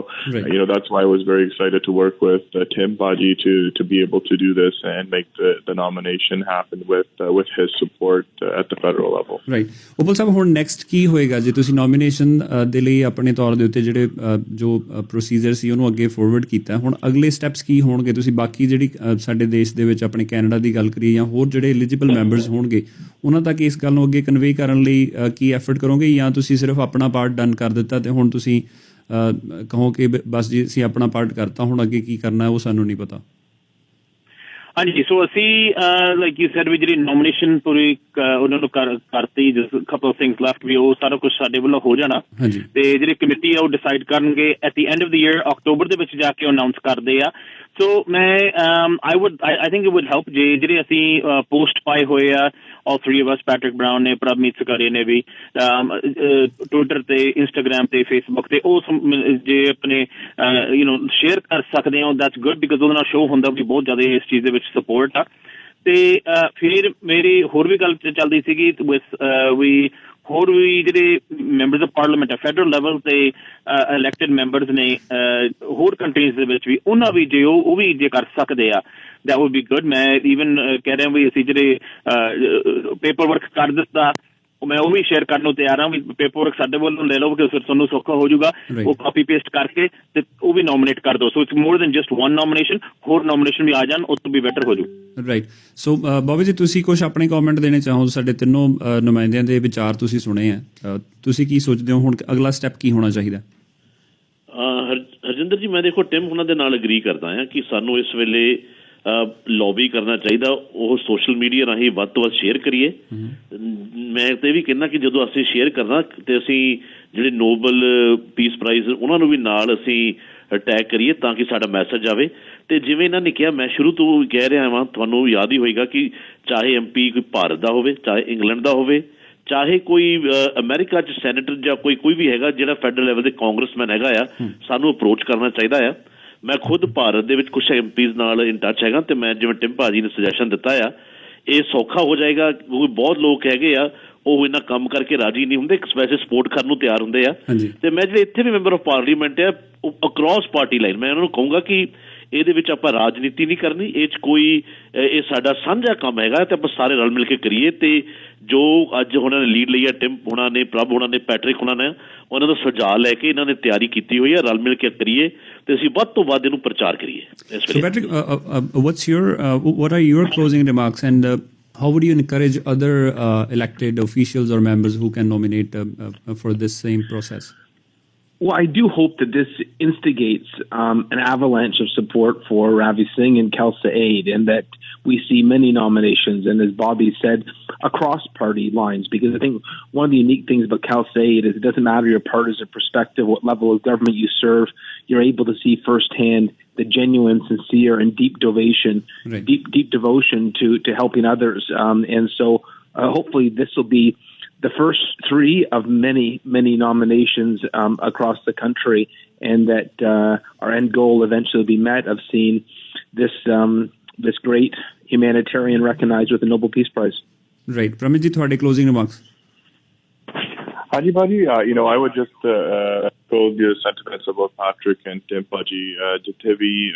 that's why I was very excited to work with Tim Baji to be able to do this and make the nomination happen with his support at the federal level. Right. Upal ਸਾਹਿਬ, ਹੁਣ next ਕੀ ਹੋਏਗਾ ਜੇ ਤੁਸੀਂ nomination ਦੇ ਲਈ ਆਪਣੇ ਤੌਰ ਦੇ ਉੱਤੇ ਜਿਹੜੇ ਜੋ ਪ੍ਰੋਸੀਜਰ ਸੀ ਉਹਨੂੰ ਅੱਗੇ ਫੋਰਵਰਡ ਕੀਤਾ, ਹੁਣ ਅਗਲੇ ਸਟੈਪਸ ਕੀ ਹੋਣਗੇ? ਤੁਸੀਂ ਬਾਕੀ ਜਿਹੜੀ ਸਾਡੇ ਦੇਸ਼ ਦੇ ਵਿੱਚ ਆਪਣੇ ਕੈਨੇਡਾ ਦੀ ਗੱਲ ਕਰੀਏ ਜਾਂ ਹੋਰ ਜਿਹੜੇ ਐਲੀਜੀਬਲ ਮੈਂਬਰਸ ਹੋਣਗੇ ਉਹਨਾਂ ਤੱਕ ਇਸ ਗੱਲ ਨੂੰ ਅੱਗੇ ਕਨਵੇ ਕਰਨ ਲਈ ਕੀ ਐਫਰਟ ਕਰੋਗੇ, ਜਾਂ ਤੁਸੀਂ ਸਿਰਫ ਆਪਣਾ ਪਾਰਟ ਡਨ ਕਰ ਦਿੱਤਾ ਤੇ ਹੁਣ ਤੁਸੀਂ ਕਹੋ ਕਿ ਬਸ ਜੀ ਅਸੀਂ ਆਪਣਾ ਪਾਰਟ ਕਰਤਾ, ਹੁਣ ਅੱਗੇ ਕੀ ਕਰਨਾ ਉਹ ਸਾਨੂੰ ਨਹੀਂ ਪਤਾ? ਹਾਂਜੀ, ਸੋ ਅਸੀਂ ਲਾਈਕ ਯੂ ਸੈਡ ਵੀ ਜਿਹੜੀ ਨੋਮੀਨੇਸ਼ਨ ਪੂਰੀ ਉਹਨਾਂ ਨੂੰ ਕਰਤੀ, ਕਪਲ ਆਫ ਥਿੰਗਸ ਲੈਫਟ ਵੀ ਉਹ ਸਾਰਾ ਕੁਝ ਸਾਡੇ ਵੱਲੋਂ ਹੋ ਜਾਣਾ, ਤੇ ਜਿਹੜੀ ਕਮੇਟੀ ਆ ਉਹ ਡਿਸਾਈਡ ਕਰਨਗੇ at the end of the year, October ਦੇ ਵਿੱਚ ਜਾ ਕੇ ਅਨਾਊਂਸ ਕਰਦੇ ਆ। ਸੋ ਮੈਂ I think it would help ਜੇ ਜਿਹੜੇ ਅਸੀਂ ਪੋਸਟ ਪਾਏ ਹੋਏ ਆ, all three of us, Patrick Brown ਨੇ, ਪ੍ਰਭਮੀਤ ਸਕਾਰੀਆ ਨੇ ਵੀ, ਟਵਿੱਟਰ ਤੇ, ਇੰਸਟਾਗ੍ਰਾਮ ਤੇ, ਫੇਸਬੁੱਕ ਤੇ, ਉਹ ਜੇ ਆਪਣੇ ਸ਼ੇਅਰ ਕਰ ਸਕਦੇ ਹੋ, ਦੈਟਸ ਗੁੱਡ, ਬਿਕਾਜ਼ ਉਹਦੇ ਨਾਲ ਸ਼ੋਅ ਹੁੰਦਾ ਵੀ ਬਹੁਤ ਜ਼ਿਆਦਾ ਇਸ ਚੀਜ਼ ਦੇ ਵਿੱਚ ਸਪੋਰਟ ਆ। ਤੇ ਫਿਰ ਮੇਰੀ ਹੋਰ ਵੀ ਗੱਲ ਚੱਲਦੀ ਸੀਗੀ ਵਿਦ ਵੀ ਹੋਰ ਵੀ ਜਿਹੜੇ ਮੈਂਬਰਸ ਆਫ ਪਾਰਲੀਮੈਂਟ ਹੈ ਫੈਡਰਲ ਲੈਵਲ ਤੇ ਇਲੈਕਟਡ ਮੈਂਬਰਸ ਨੇ ਹੋਰ ਕੰਟਰੀਜ਼ ਦੇ ਵਿੱਚ ਵੀ ਉਹਨਾਂ ਵੀ ਜੇ ਉਹ ਵੀ ਜੇ ਕਰ ਸਕਦੇ ਆ that would be good. ਮੈਂ ਈਵਨ ਕਹਿ ਰਿਹਾ ਵੀ ਅਸੀਂ ਜਿਹੜੇ ਪੇਪਰ ਵਰਕ ਕਰ ਦਿੱਤਾ ਮੈਂ ਉਹ ਵੀ ਸ਼ੇਅਰ ਕਰਨ ਨੂੰ ਤਿਆਰ ਹਾਂ ਵੀ ਪੇਪਰ ਵਰਕ ਸਾਡੇ ਵੱਲੋਂ ਲੈ ਲਓ ਕਿ ਫਿਰ ਤੁਹਾਨੂੰ ਸੌਖਾ ਹੋ ਜਾਊਗਾ ਉਹ ਕਾਪੀ ਪੇਸਟ ਕਰਕੇ ਤੇ ਉਹ ਵੀ ਨੋਮੀਨੇਟ ਕਰ ਦਿਓ so it's more than just one nomination ਹੋਰ ਨੋਮੀਨੇਸ਼ਨ ਵੀ ਆ ਜਾਣ ਉਹ ਤੋਂ ਵੀ ਬੈਟਰ ਹੋ ਜਾਊ ਰਾਈਟ ਸੋ ਬੋਬੀ ਜੀ ਤੁਸੀਂ ਕੁਝ ਆਪਣੇ ਕਮੈਂਟ ਦੇਣੇ ਚਾਹੋ ਸਾਡੇ ਤਿੰਨੋਂ ਨੁਮਾਇੰਦਿਆਂ ਦੇ ਵਿਚਾਰ ਤੁਸੀਂ ਸੁਣੇ ਆ ਤੁਸੀਂ ਕੀ ਸੋਚਦੇ ਹੋ ਹੁਣ ਅਗਲਾ ਸਟੈਪ ਕੀ ਹੋਣਾ ਚਾਹੀਦਾ ਹਰਜਿੰਦਰ ਜੀ ਮੈਂ ਦੇਖੋ ਟਿਮ ਉਹਨਾਂ ਦੇ ਨਾਲ ਅਗਰੀ ਕਰਦਾ ਹਾਂ ਕਿ ਸਾਨੂੰ ਇਸ ਵੇਲੇ ਲੌਬੀ ਕਰਨਾ ਚਾਹੀਦਾ ਉਹ ਸੋਸ਼ਲ ਮੀਡੀਆ ਰਾਹੀਂ ਵੱਧ ਤੋਂ ਵੱਧ ਸ਼ੇਅਰ ਕਰੀਏ ਮੈਂ ਤੇ ਵੀ ਕਹਿੰਦਾ ਕਿ ਜਦੋਂ ਅਸੀਂ ਸ਼ੇਅਰ ਕਰਨਾ ਤੇ ਅਸੀਂ ਜਿਹੜੇ ਨੋਬਲ ਪੀਸ ਪ੍ਰਾਈਜ਼ ਉਹਨਾਂ ਨੂੰ ਵੀ ਨਾਲ ਅਸੀਂ ਟੈਗ ਕਰੀਏ ਤਾਂ ਕਿ ਸਾਡਾ ਮੈਸੇਜ ਆਵੇ ਤੇ ਜਿਵੇਂ ਇਹਨਾਂ ਨੇ ਕਿਹਾ ਮੈਂ ਸ਼ੁਰੂ ਤੋਂ ਕਹਿ ਰਿਹਾ ਹਾਂ ਤੁਹਾਨੂੰ ਯਾਦ ਹੀ ਹੋਏਗਾ ਕਿ ਚਾਹੇ MP ਕੋਈ ਭਾਰਤ ਦਾ ਹੋਵੇ ਚਾਹੇ ਇੰਗਲੈਂਡ ਦਾ ਹੋਵੇ ਚਾਹੇ ਕੋਈ ਅਮਰੀਕਾ 'ਚ ਸੈਨੇਟਰ ਜਾਂ ਕੋਈ ਵੀ ਹੈਗਾ ਜਿਹੜਾ ਫੈਡਰਲ ਲੈਵਲ ਦੇ ਕਾਂਗਰਸਮੈਨ ਹੈਗਾ ਆ ਸਾਨੂੰ ਅਪਰੋਚ ਕਰਨਾ ਚਾਹੀਦਾ ਆ ਮੈਂ ਖੁਦ ਭਾਰਤ ਦੇ ਵਿੱਚ ਕੁਛ MPs ਨਾਲ ਇਨ ਟੱਚ ਹੈਗਾ ਤੇ ਮੈਂ ਜਿਵੇਂ ਟਿਮ ਭਾਜੀ ਨੇ ਸੁਜੈਸ਼ਨ ਦਿੱਤਾ ਆ ਇਹ ਸੌਖਾ ਹੋ ਜਾਏਗਾ ਕਿਉਂਕਿ ਬਹੁਤ ਲੋਕ ਹੈਗੇ ਆ ਉਹ ਇਹਨਾਂ ਕੰਮ ਕਰਕੇ ਰਾਜੀ ਨਹੀਂ ਹੁੰਦੇ ਵੈਸੇ ਸਪੋਰਟ ਕਰਨ ਨੂੰ ਤਿਆਰ ਹੁੰਦੇ ਆ ਤੇ ਮੈਂ ਜਿਹੜੇ ਇੱਥੇ ਵੀ ਮੈਂਬਰ ਆਫ ਪਾਰਲੀਮੈਂਟ ਆ ਅਕ੍ਰੋਸ ਪਾਰਟੀ ਲਾਈਨ ਮੈਂ ਉਹਨਾਂ ਨੂੰ ਕਹੂੰਗਾ ਕਿ ਇਹਦੇ ਵਿੱਚ ਆਪਾਂ ਰਾਜਨੀਤੀ ਨਹੀਂ ਕਰਨੀ ਇਹ 'ਚ ਕੋਈ ਇਹ ਸਾਡਾ ਸਾਂਝਾ ਕੰਮ ਹੈਗਾ ਤੇ ਆਪਾਂ ਸਾਰੇ ਰਲ ਮਿਲ ਕੇ ਕਰੀਏ ਤੇ ਜੋ ਅੱਜ ਉਹਨਾਂ ਨੇ ਲੀਡ ਲਈ ਹੈ ਟਿਮ ਉਹਨਾਂ ਨੇ ਪ੍ਰਭ ਉਹਨਾਂ ਨੇ ਪੈਟਰਿਕ ਉਹਨਾਂ ਨੇ ਉਹਨਾਂ ਦਾ ਸੁਝਾਅ ਲੈ ਕੇ ਇਹਨਾਂ ਨੇ ਤਿਆਰੀ ਕੀਤੀ ਹੋਈ ਹੈ ਰਲ ਮਿਲ ਕੇ ਕਰੀਏ ਤੇ ਅਸੀਂ ਵੱਧ ਤੋਂ ਵੱਧ ਇਹਨੂੰ ਪ੍ਰਚਾਰ ਕਰੀਏ So Patrick, what are your closing remarks and how would you encourage other elected officials or members who can nominate for this same process? Well, I do hope that this instigates an avalanche of support for Ravi Singh and Khalsa Aid, and that we see many nominations, and as Bobby said, across party lines, because I think one of the unique things about Khalsa Aid is it doesn't matter your partisan perspective, what level of government you serve, you're able to see firsthand the genuine, sincere, and deep devotion, deep devotion to helping others, and so hopefully this will be the first 3 of many nominations across the country, and that our end goal eventually will be met of seeing this great humanitarian recognized with the Nobel Peace Prize. Right. Pramit ji, thought closing remarks. Haji Bhaji, I would just echo the sentiments about Patrick and Tim Bhaji. Jithe vi,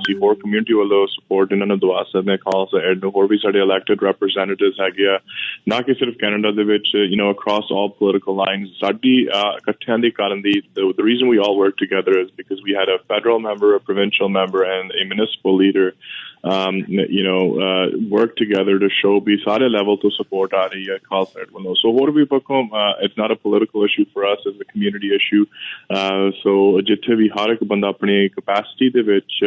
see more community wallo support inna nu dua sakde Khalsa Aid nu hor vi sade elected representatives hage a na ki sirf Canada de vich across all political lines sadi ikkathiyan di karan di the reason we all work together is because we had a federal member, a provincial member and a municipal leader work together to show bhi sare level to support aa rahi hai Khalsa Aid wallo so hor vi pakko it's not a political issue for us, it's a community issue. So jithe vi har ek banda apni capacity de vich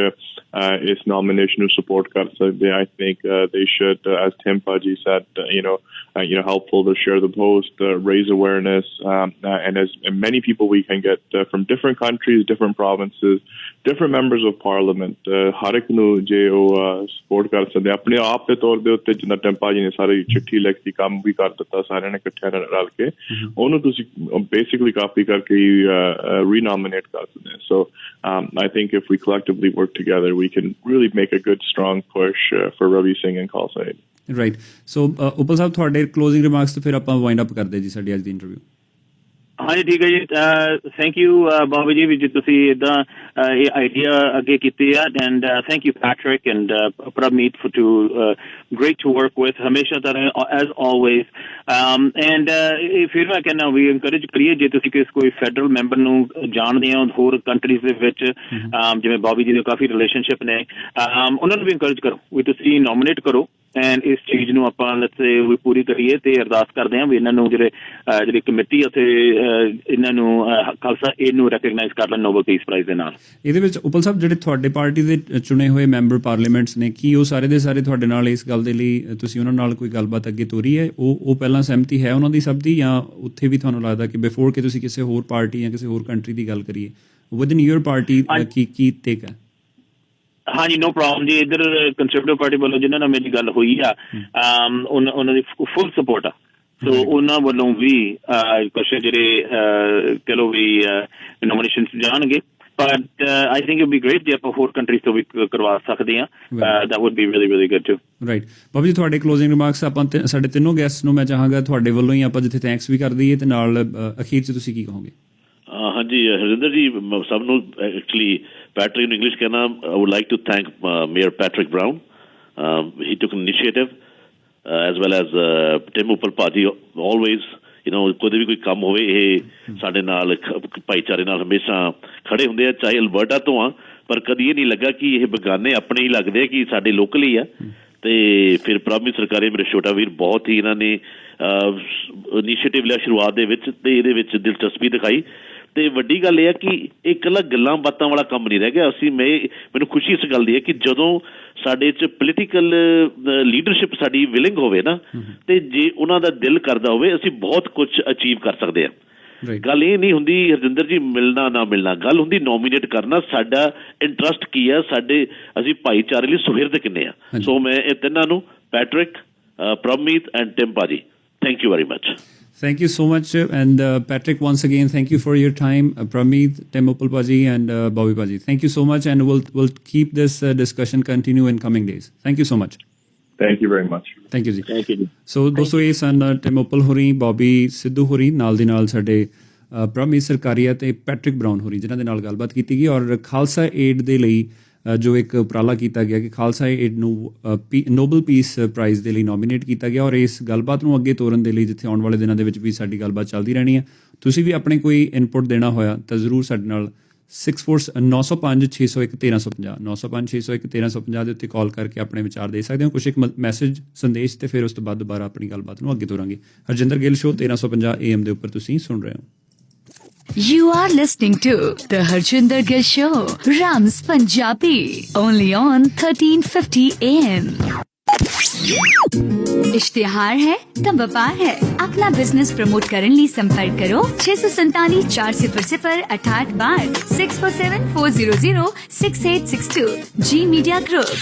is nomination nu support kar sakde. I think they should, as Tim Bhaji said, helpful to share the post, raise awareness, and as many people we can get from different countries, different provinces, different members of parliament. Har ek nu je support kar sakde apne aap de taur de utte jinda Tim Bhaji ne sari chitti likhti kam bhi kar ditta sare ne ikkathe ral ke ਉਹਨੂੰ ਤੁਸੀਂ basically copy ਕਰਕੇ renominate ਕਰ ਸਕਦੇ ਹੋ so I think if we collectively work together we can really make a good strong push for Ravi Singh and Khalsa Aid. Right. So ਉਪਲ ਸਾਹਿਬ ਤੁਹਾਡੇ closing remarks ਤੇ ਫਿਰ ਆਪਾਂ ਵਾਈਂਡ ਅਪ ਕਰਦੇ ਜੀ ਸਾਡੀ ਅੱਜ ਦੀ ਇੰਟਰਵਿਊ ਹਾਂਜੀ ਠੀਕ ਹੈ ਜੀ ਥੈਂਕ ਯੂ ਬਾਬਾ ਜੀ ਵੀ ਜੇ ਤੁਸੀਂ ਇੱਦਾਂ ਇਹ ਆਈਡੀਆ ਅੱਗੇ ਕੀਤੀ ਆ and thank you Patrick and Parmeet for two great to work with ਹਮੇਸ਼ਾ ਤਰ੍ਹਾਂ ਐਜ਼ ਆਲਵੇਜ਼ ਐਂਡ ਫਿਰ ਮੈਂ ਕਹਿੰਦਾ ਵੀ ਇਨਕਰੇਜ ਕਰੀਏ ਜੇ ਤੁਸੀਂ ਕੋਈ ਫੈਡਰਲ ਮੈਂਬਰ ਨੂੰ ਜਾਣਦੇ ਹੋ ਹੋਰ ਕੰਟਰੀਜ਼ ਦੇ ਵਿੱਚ ਜਿਵੇਂ ਬਾਬੀ ਜੀ ਦੇ ਕਾਫੀ ਰਿਲੇਸ਼ਨਸ਼ਿਪ ਨੇ ਉਹਨਾਂ ਨੂੰ ਵੀ ਇਨਕਰੇਜ ਕਰੋ ਵੀ ਤੁਸੀਂ ਨੋਮੀਨੇਟ ਕਰੋ ਐਂਡ ਇਸ ਚੀਜ਼ ਨੂੰ ਆਪਾਂ ਵੀ ਪੂਰੀ ਕਰੀਏ ਤੇ ਅਰਦਾਸ ਕਰਦੇ ਹਾਂ ਵੀ ਇਹਨਾਂ ਨੂੰ ਜਿਹੜੀ ਕਮੇਟੀ ਅਤੇ ਇਹਨਾਂ ਨੂੰ ਖਾਲਸਾ ਏਡ ਨੂੰ ਰੈਕਗਨਾਈਜ਼ ਕਰ ਲੈਣ ਨੋਬਲ ਪੀਸ ਪ੍ਰਾਈਜ਼ ਦੇ ਨਾਲ ਇਹਦੇ ਵਿੱਚ ਉਪਲ ਸਾਹਿਬ ਜਿਹੜੇ ਤੁਹਾਡੇ ਪਾਰਟੀ ਦੇ ਚੁਣੇ ਹੋਏ ਮੈਂਬਰ ਪਾਰਲੀਮੈਂਟਸ ਨੇ ਕੀ ਉਹ ਸਾਰੇ ਦੇ ਸਾਰੇ ਤੁਹਾਡੇ ਨਾਲ ਇਸ ਗੱਲ ਦੇ ਲਈ ਤੁਸੀਂ ਉਹਨਾਂ ਨਾਲ ਕੋਈ ਗੱਲਬਾਤ ਅੱਗੇ ਤੋਰੀ ਹੈ ਉਹ ਪਹਿਲਾਂ ਸਹਿਮਤੀ ਹੈ ਉਹਨਾਂ ਦੀ ਸਭ ਦੀ ਜਾਂ ਉੱਥੇ ਵੀ ਤੁਹਾਨੂੰ ਲੱਗਦਾ ਕਿ ਬਿਫੋਰ ਕਿ ਤੁਸੀਂ ਕਿਸੇ ਹੋਰ ਪਾਰਟੀ ਜਾਂ ਕਿਸੇ ਹੋਰ ਕੰਟਰੀ ਦੀ ਗੱਲ ਕਰੀਏ ਵਿਦਨ ਯੂਰ ਪਾਰਟੀ ਕੀ ਟੇਕ ਹੈ ਹਾਂਜੀ ਨੋ ਪ੍ਰੋਬਲਮ ਜੀ ਇੱਧਰ ਕੰਸਰਵੇਟਿਵ ਪਾਰਟੀ ਵੱਲੋਂ ਜਿਹਨਾਂ ਨਾਲ ਮੇਰੀ ਗੱਲ ਹੋਈ ਆ ਉਹਨਾਂ ਦੀ ਫੁੱਲ ਸਪੋਰਟ ਆ ਸੋ ਉਹਨਾਂ ਵੱਲੋਂ ਵੀ ਕੁਛ ਜਿਹੜੇ ਕਹਿ ਲਓ ਵੀ ਨੋਮੀਨੇਸ਼ਨ ਜਾਣਗੇ but I think it would be great ਜੇ ਆਪਾਂ ਹੋਰ ਕੰਟਰੀਜ਼ ਤੋਂ ਵੀ ਕਰਵਾ ਸਕਦੇ ਹਾਂ that would be really really good too. Right ਬਾਬੂ ਜੀ, ਤੁਹਾਡੇ ਕਲੋਜ਼ਿੰਗ ਰਿਮਾਰਕਸ ਆਪਾਂ ਸਾਡੇ ਤਿੰਨੋਂ ਗੈਸਟ ਨੂੰ ਮੈਂ ਚਾਹਾਂਗਾ ਤੁਹਾਡੇ ਵੱਲੋਂ ਹੀ ਆਪਾਂ ਜਿੱਥੇ ਥੈਂਕਸ ਵੀ ਕਰ ਦਈਏ ਤੇ ਨਾਲ ਅਖੀਰ 'ਚ ਤੁਸੀਂ ਕੀ ਕਹੋਗੇ? ਹਾਂਜੀ ਹਰਜਿੰਦਰ ਜੀ, ਸਭ ਨੂੰ ਐਕਚੁਅਲੀ ਪੈਟਰਿਕ ਨੂੰ ਇੰਗਲਿਸ਼ ਕਹਿਣਾ, I would like to thank mayor Patrick Brown. He took initiative as well as Tim Uppal ਭਾਜੀ. ਆਲਵੇਜ਼ ਕਦੇ ਵੀ ਕੋਈ ਕੰਮ ਹੋਵੇ ਇਹ ਸਾਡੇ ਨਾਲ ਭਾਈਚਾਰੇ ਨਾਲ ਹਮੇਸ਼ਾ ਖੜੇ ਹੁੰਦੇ ਆ, ਚਾਹੇ ਅਲਬਰਟਾ ਤੋਂ ਆ, ਪਰ ਕਦੀ ਇਹ ਨਹੀਂ ਲੱਗਾ ਕਿ ਇਹ ਬੇਗਾਨੇ ਆਪਣੇ ਹੀ ਲੱਗਦੇ ਆ, ਕਿ ਸਾਡੇ ਲੋਕਲ ਹੀ ਆ. ਤੇ ਫਿਰ ਪ੍ਰਭਮੀਤ ਸਰਕਾਰੀ ਮੇਰੇ ਛੋਟਾ ਵੀਰ ਬਹੁਤ ਹੀ ਇਹਨਾਂ ਨੇ ਇਨੀਸ਼ੀਏਟਿਵ ਲਿਆ ਸ਼ੁਰੂਆਤ ਦੇ ਵਿੱਚ, ਤੇ ਇਹਦੇ ਵਿੱਚ ਦਿਲਚਸਪੀ ਦਿਖਾਈ. ਤੇ ਵੱਡੀ ਗੱਲ ਇਹ ਆ ਕਿ ਇਹ ਇਕੱਲਾ ਗੱਲਾਂ ਬਾਤਾਂ ਵਾਲਾ ਕੰਮ ਨਹੀਂ ਰਹਿ ਗਿਆ. ਮੈਨੂੰ ਖੁਸ਼ੀ ਇਸ ਗੱਲ ਦੀ ਹੈ ਕਿ ਜਦੋਂ ਸਾਡੇ 'ਚ ਪੋਲੀਟੀਕਲ ਲੀਡਰਸ਼ਿਪ ਸਾਡੀ ਵਿਲਿੰਗ ਹੋਵੇ ਨਾ, ਤੇ ਜੇ ਉਹਨਾਂ ਦਾ ਦਿਲ ਕਰਦਾ ਹੋਵੇ, ਅਸੀਂ ਬਹੁਤ ਕੁਝ ਅਚੀਵ ਕਰ ਸਕਦੇ ਹਾਂ. ਗੱਲ ਇਹ ਨਹੀਂ ਹੁੰਦੀ ਹਰਜਿੰਦਰ ਜੀ ਮਿਲਣਾ ਨਾ ਮਿਲਣਾ, ਗੱਲ ਹੁੰਦੀ ਨੋਮੀਨੇਟ ਕਰਨਾ. ਸਾਡਾ ਇੰਟਰਸਟ ਕੀ ਆ, ਅਸੀਂ ਭਾਈਚਾਰੇ ਲਈ ਸੁਹਿਰਦ ਕਿੰਨੇ ਆ. ਸੋ ਮੈਂ ਇਹ ਤਿੰਨਾਂ ਨੂੰ, ਪੈਟਰਿਕ, ਪ੍ਰਭਮੀਤ ਐਂਡ ਟਿਮ ਭਾਜੀ, thank you very much. Thank you so much. And Patrick, once again, thank you for your time. Prameet, Tim Uppal Paji and Bobby Paji, thank you so much. And we'll keep this discussion continue in coming days. Thank you so much. Thank you very much. Thank you ji. Thank you. So ਦੋਸਤੋ ਇਹ ਸਨ Tim Uppal ਹੋਰੀ, ਬੌਬੀ ਸਿੱਧੂ ਹੋਰੀ, ਨਾਲ ਦੀ ਨਾਲ ਸਾਡੇ ਪ੍ਰਮੀਤ ਸਰਕਾਰੀਆ ਤੇ Patrick brown ਹੋਰੀ, ਜਿਨ੍ਹਾਂ ਦੇ ਨਾਲ ਗੱਲਬਾਤ ਕੀਤੀ ਗਈ ਔਰ ਖਾਲਸਾ ਏਡ ਦੇ ਲਈ ਜੋ ਇੱਕ ਉਪਰਾਲਾ ਕੀਤਾ ਗਿਆ ਕਿ ਖਾਲਸਾ ਏਡ ਨੂੰ ਨੋਬਲ ਪੀਸ ਪ੍ਰਾਈਜ਼ ਦੇ ਲਈ ਨੋਮੀਨੇਟ ਕੀਤਾ ਗਿਆ. ਔਰ ਇਸ ਗੱਲਬਾਤ ਨੂੰ ਅੱਗੇ ਤੋਰਨ ਦੇ ਲਈ ਜਿੱਥੇ ਆਉਣ ਵਾਲੇ ਦਿਨਾਂ ਦੇ ਵਿੱਚ ਵੀ ਸਾਡੀ ਗੱਲਬਾਤ ਚੱਲਦੀ ਰਹਿਣੀ ਹੈ. ਤੁਸੀਂ ਵੀ ਆਪਣੇ ਕੋਈ ਇਨਪੁਟ ਦੇਣਾ ਹੋਇਆ ਤਾਂ ਜ਼ਰੂਰ ਸਾਡੇ ਨਾਲ 905-601-1350 905-601-1350 ਦੇ ਉੱਤੇ ਕਾਲ ਕਰਕੇ ਆਪਣੇ ਵਿਚਾਰ ਦੇ ਸਕਦੇ ਹੋ. ਕੁਛ ਇੱਕ ਮੈਸੇਜ ਸੰਦੇਸ਼ ਤੇ ਫਿਰ ਉਸ ਤੋਂ ਬਾਅਦ ਦੁਬਾਰਾ ਆਪਣੀ ਗੱਲਬਾਤ ਨੂੰ ਅੱਗੇ ਤੋਰਾਂਗੇ. ਹਰਜਿੰਦਰ ਗਿੱਲ ਸ਼ੋਅ 1350 AM ਦੇ ਉੱਪਰ ਤੁਸੀਂ ਸੁਣ ਰਹੇ ਹੋ. You are listening to The Harjinder Gill Show, Rams Punjabi, only on 1350 AM. इश्तिहार है तो व्यापार है. अपना बिजनेस प्रमोट करने लिए संपर्क करो 647 400 68 647 400 6862. G Media Group.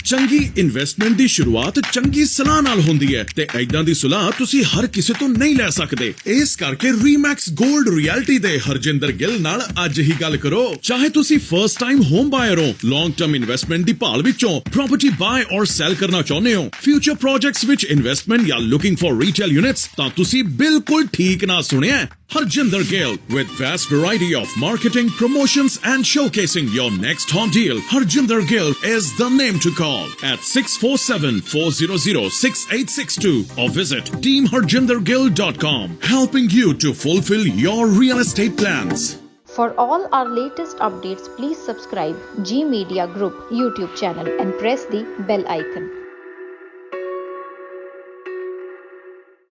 ਚੰਗੀ ਇਨਵੈਸਟਮੈਂਟ ਦੀ ਸ਼ੁਰੂਆਤ ਚੰਗੀ ਸਲਾਹ ਨਾਲ ਹੁੰਦੀ ਹੈ ਤੇ ਐਦਾਂ ਦੀ ਸਲਾਹ ਤੁਸੀਂ ਹਰ ਕਿਸੇ ਤੋਂ ਨਹੀਂ ਲੈ ਸਕਦੇ. ਇਸ ਕਰਕੇ ਰੀਮੈਕਸ 골ਡ ਰਿਐਲਿਟੀ ਦੇ ਹਰਜਿੰਦਰ ਗਿੱਲ ਨਾਲ ਅੱਜ ਹੀ ਗੱਲ ਕਰੋ. ਚਾਹੇ ਤੁਸੀਂ ਫਰਸਟ ਟਾਈਮ ਹੋਮ ਬਾਇਰ ਹੋ, ਲੌਂਗ ਟਰਮ ਇਨਵੈਸਟਮੈਂਟ ਦੀ ਭਾਲ ਵਿੱਚੋਂ ਪ੍ਰਾਪਰਟੀ ਬਾਏ ਔਰ ਸੈਲ ਕਰਨਾ ਚਾਹੁੰਦੇ ਹੋ, ਫਿਊਚਰ ਪ੍ਰੋਜੈਕਟਸ ਵਿੱਚ ਇਨਵੈਸਟਮੈਂਟ ਜਾਂ ਲੁਕਿੰਗ ਫॉर ਰੀਟੇਲ ਯੂਨਿਟਸ, ਤਾਂ ਤੁਸੀਂ ਬਿਲਕੁਲ ਠੀਕ ਨਾ ਸੁਣਿਆ. Harjinder Gill, with vast variety of marketing, promotions and showcasing your next home deal. Harjinder Gill is the name to call at 647-400-6862 or visit teamharjindergill.com, helping you to fulfill your real estate plans. For all our latest updates, please subscribe G Media Group YouTube channel and press the bell icon.